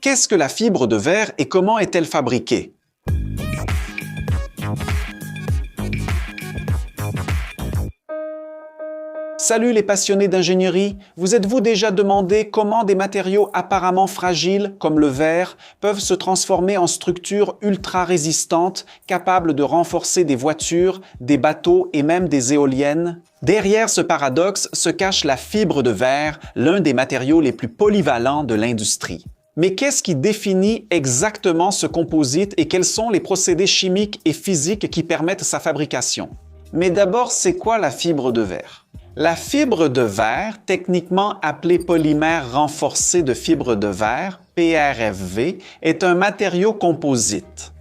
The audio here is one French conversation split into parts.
Qu'est-ce que la fibre de verre et comment est-elle fabriquée? Salut les passionnés d'ingénierie! Vous êtes-vous déjà demandé comment des matériaux apparemment fragiles, comme le verre, peuvent se transformer en structures ultra résistantes, capables de renforcer des voitures, des bateaux et même des éoliennes? Derrière ce paradoxe se cache la fibre de verre, l'un des matériaux les plus polyvalents de l'industrie. Mais qu'est-ce qui définit exactement ce composite et quels sont les procédés chimiques et physiques qui permettent sa fabrication? Mais d'abord, c'est quoi la fibre de verre? La fibre de verre, techniquement appelée polymère renforcé de fibre de verre, PRFV, est un matériau composite.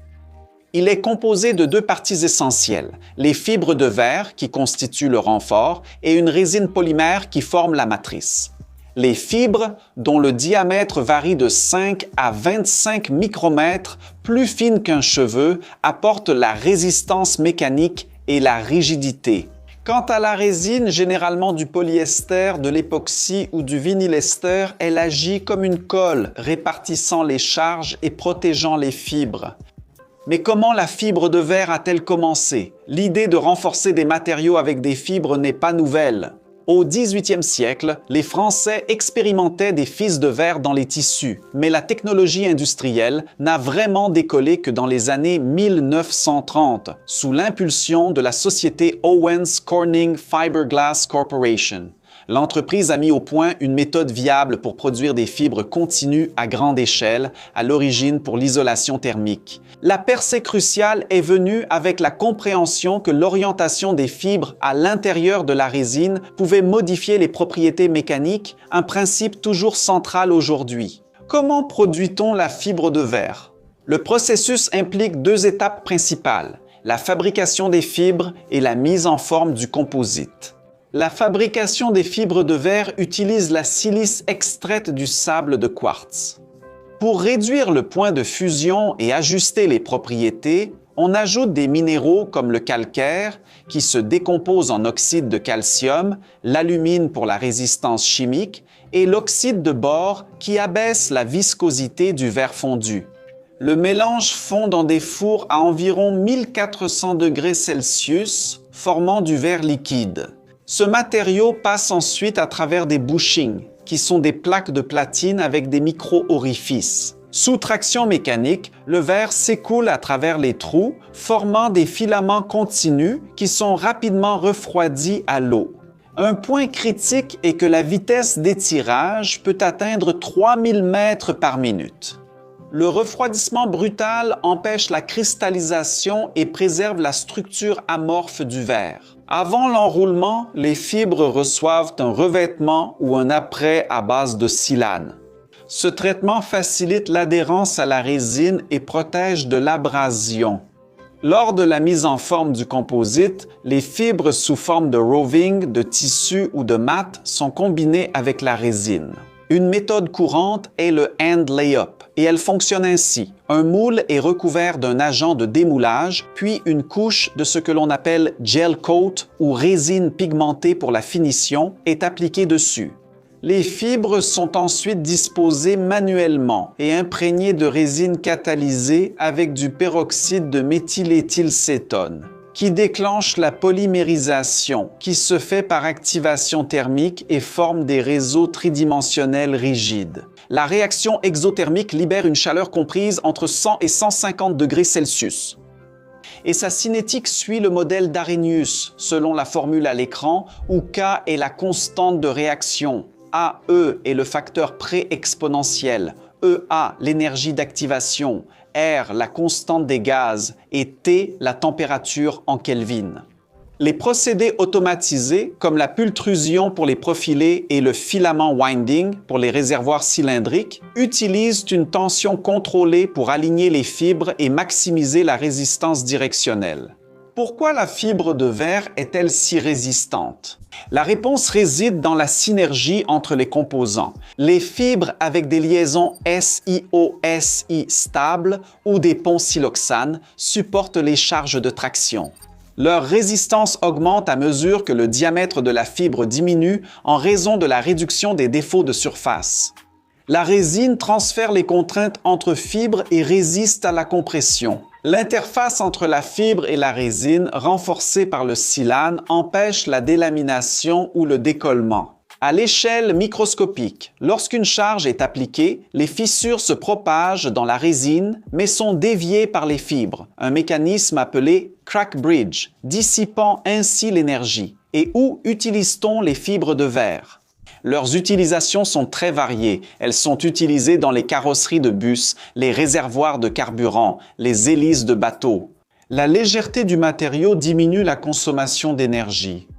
Il est composé de deux parties essentielles, les fibres de verre qui constituent le renfort et une résine polymère qui forme la matrice. Les fibres, dont le diamètre varie de 5 à 25 micromètres, plus fines qu'un cheveu, apportent la résistance mécanique et la rigidité. Quant à la résine, généralement du polyester, de l'époxy ou du vinylester, elle agit comme une colle, répartissant les charges et protégeant les fibres. Mais comment la fibre de verre a-t-elle commencé? L'idée de renforcer des matériaux avec des fibres n'est pas nouvelle. Au XVIIIe siècle, les Français expérimentaient des fils de verre dans les tissus, mais la technologie industrielle n'a vraiment décollé que dans les années 1930, sous l'impulsion de la société Owens Corning Fiberglass Corporation. L'entreprise a mis au point une méthode viable pour produire des fibres continues à grande échelle, à l'origine pour l'isolation thermique. La percée cruciale est venue avec la compréhension que l'orientation des fibres à l'intérieur de la résine pouvait modifier les propriétés mécaniques, un principe toujours central aujourd'hui. Comment produit-on la fibre de verre? Le processus implique deux étapes principales, la fabrication des fibres et la mise en forme du composite. La fabrication des fibres de verre utilise la silice extraite du sable de quartz. Pour réduire le point de fusion et ajuster les propriétés, on ajoute des minéraux comme le calcaire, qui se décompose en oxyde de calcium, l'alumine pour la résistance chimique et l'oxyde de bore qui abaisse la viscosité du verre fondu. Le mélange fond dans des fours à environ 1400 degrés Celsius, formant du verre liquide. Ce matériau passe ensuite à travers des bushings, qui sont des plaques de platine avec des micro-orifices. Sous traction mécanique, le verre s'écoule à travers les trous, formant des filaments continus qui sont rapidement refroidis à l'eau. Un point critique est que la vitesse d'étirage peut atteindre 3000 mètres par minute. Le refroidissement brutal empêche la cristallisation et préserve la structure amorphe du verre. Avant l'enroulement, les fibres reçoivent un revêtement ou un apprêt à base de silane. Ce traitement facilite l'adhérence à la résine et protège de l'abrasion. Lors de la mise en forme du composite, les fibres sous forme de roving, de tissu ou de mat sont combinées avec la résine. Une méthode courante est le hand layup et elle fonctionne ainsi. Un moule est recouvert d'un agent de démoulage, puis une couche de ce que l'on appelle gel coat ou résine pigmentée pour la finition est appliquée dessus. Les fibres sont ensuite disposées manuellement et imprégnées de résine catalysée avec du peroxyde de méthyléthylcétone, qui déclenche la polymérisation, qui se fait par activation thermique et forme des réseaux tridimensionnels rigides. La réaction exothermique libère une chaleur comprise entre 100 et 150 degrés Celsius. Et sa cinétique suit le modèle d'Arrhenius, selon la formule à l'écran, où K est la constante de réaction, AE est le facteur pré-exponentiel, EA l'énergie d'activation, R la constante des gaz et T la température en Kelvin. Les procédés automatisés, comme la pultrusion pour les profilés et le filament winding pour les réservoirs cylindriques, utilisent une tension contrôlée pour aligner les fibres et maximiser la résistance directionnelle. Pourquoi la fibre de verre est-elle si résistante? La réponse réside dans la synergie entre les composants. Les fibres avec des liaisons SiO-Si stables ou des ponts siloxane supportent les charges de traction. Leur résistance augmente à mesure que le diamètre de la fibre diminue en raison de la réduction des défauts de surface. La résine transfère les contraintes entre fibres et résiste à la compression. L'interface entre la fibre et la résine, renforcée par le silane, empêche la délamination ou le décollement. À l'échelle microscopique, lorsqu'une charge est appliquée, les fissures se propagent dans la résine, mais sont déviées par les fibres, un mécanisme appelé crack bridge, dissipant ainsi l'énergie. Et où utilise-t-on les fibres de verre? Leurs utilisations sont très variées. Elles sont utilisées dans les carrosseries de bus, les réservoirs de carburant, les hélices de bateaux. La légèreté du matériau diminue la consommation d'énergie.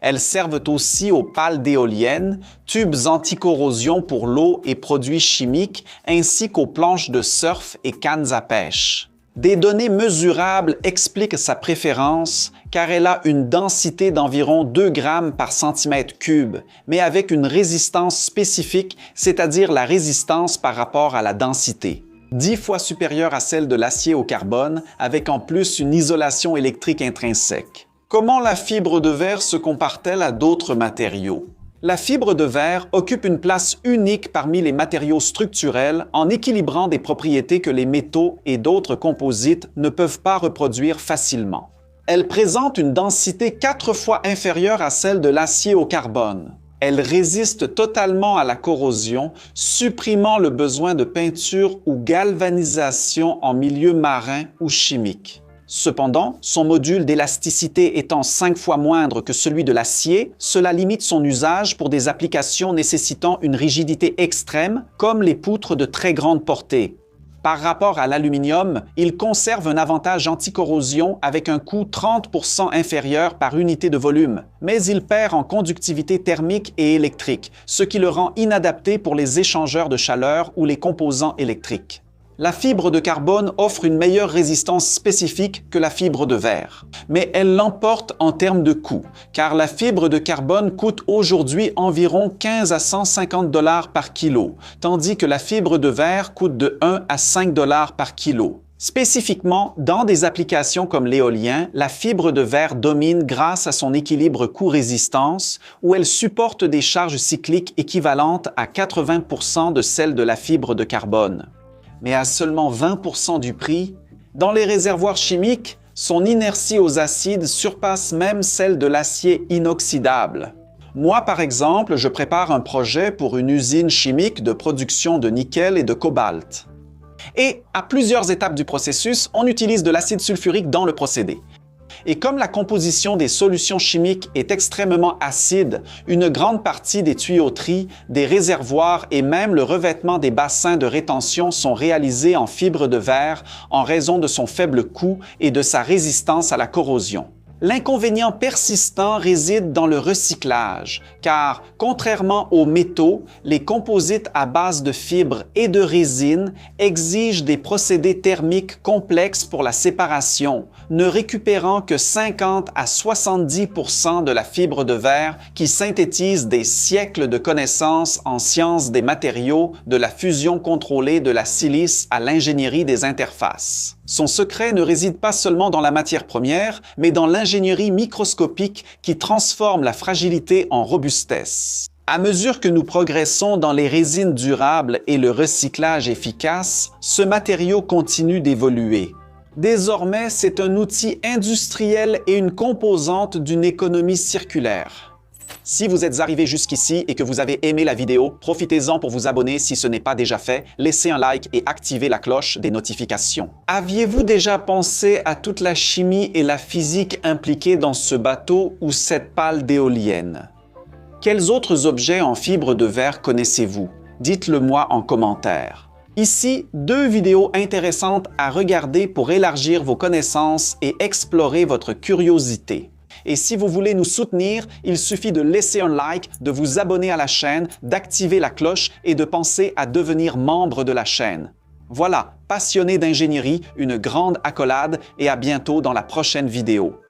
Elles servent aussi aux pales d'éoliennes, tubes anti-corrosion pour l'eau et produits chimiques, ainsi qu'aux planches de surf et cannes à pêche. Des données mesurables expliquent sa préférence car elle a une densité d'environ 2 grammes par centimètre cube, mais avec une résistance spécifique, c'est-à-dire la résistance par rapport à la densité. 10 fois supérieure à celle de l'acier au carbone, avec en plus une isolation électrique intrinsèque. Comment la fibre de verre se compare-t-elle à d'autres matériaux? La fibre de verre occupe une place unique parmi les matériaux structurels en équilibrant des propriétés que les métaux et d'autres composites ne peuvent pas reproduire facilement. Elle présente une densité 4 fois inférieure à celle de l'acier au carbone. Elle résiste totalement à la corrosion, supprimant le besoin de peinture ou galvanisation en milieu marin ou chimique. Cependant, son module d'élasticité étant 5 fois moindre que celui de l'acier, cela limite son usage pour des applications nécessitant une rigidité extrême, comme les poutres de très grande portée. Par rapport à l'aluminium, il conserve un avantage anticorrosion avec un coût 30% inférieur par unité de volume, mais il perd en conductivité thermique et électrique, ce qui le rend inadapté pour les échangeurs de chaleur ou les composants électriques. La fibre de carbone offre une meilleure résistance spécifique que la fibre de verre. Mais elle l'emporte en termes de coût, car la fibre de carbone coûte aujourd'hui environ 15 à 150 $ par kilo, tandis que la fibre de verre coûte de 1 à 5 $ par kilo. Spécifiquement, dans des applications comme l'éolien, la fibre de verre domine grâce à son équilibre coût-résistance, où elle supporte des charges cycliques équivalentes à 80% de celles de la fibre de carbone. Mais à seulement 20% du prix, dans les réservoirs chimiques, son inertie aux acides surpasse même celle de l'acier inoxydable. Moi, par exemple, je prépare un projet pour une usine chimique de production de nickel et de cobalt. Et à plusieurs étapes du processus, on utilise de l'acide sulfurique dans le procédé. Et comme la composition des solutions chimiques est extrêmement acide, une grande partie des tuyauteries, des réservoirs et même le revêtement des bassins de rétention sont réalisés en fibre de verre en raison de son faible coût et de sa résistance à la corrosion. L'inconvénient persistant réside dans le recyclage, car, contrairement aux métaux, les composites à base de fibres et de résine exigent des procédés thermiques complexes pour la séparation, ne récupérant que 50 à 70% de la fibre de verre qui synthétise des siècles de connaissances en sciences des matériaux, de la fusion contrôlée de la silice à l'ingénierie des interfaces. Son secret ne réside pas seulement dans la matière première, mais dans l'ingénierie microscopique qui transforme la fragilité en robustesse. À mesure que nous progressons dans les résines durables et le recyclage efficace, ce matériau continue d'évoluer. Désormais, c'est un outil industriel et une composante d'une économie circulaire. Si vous êtes arrivé jusqu'ici et que vous avez aimé la vidéo, profitez-en pour vous abonner si ce n'est pas déjà fait, laissez un like et activez la cloche des notifications. Aviez-vous déjà pensé à toute la chimie et la physique impliquées dans ce bateau ou cette pale d'éolienne? Quels autres objets en fibre de verre connaissez-vous? Dites-le moi en commentaire. Ici, 2 vidéos intéressantes à regarder pour élargir vos connaissances et explorer votre curiosité. Et si vous voulez nous soutenir, il suffit de laisser un like, de vous abonner à la chaîne, d'activer la cloche et de penser à devenir membre de la chaîne. Voilà, passionnés d'ingénierie, une grande accolade et à bientôt dans la prochaine vidéo.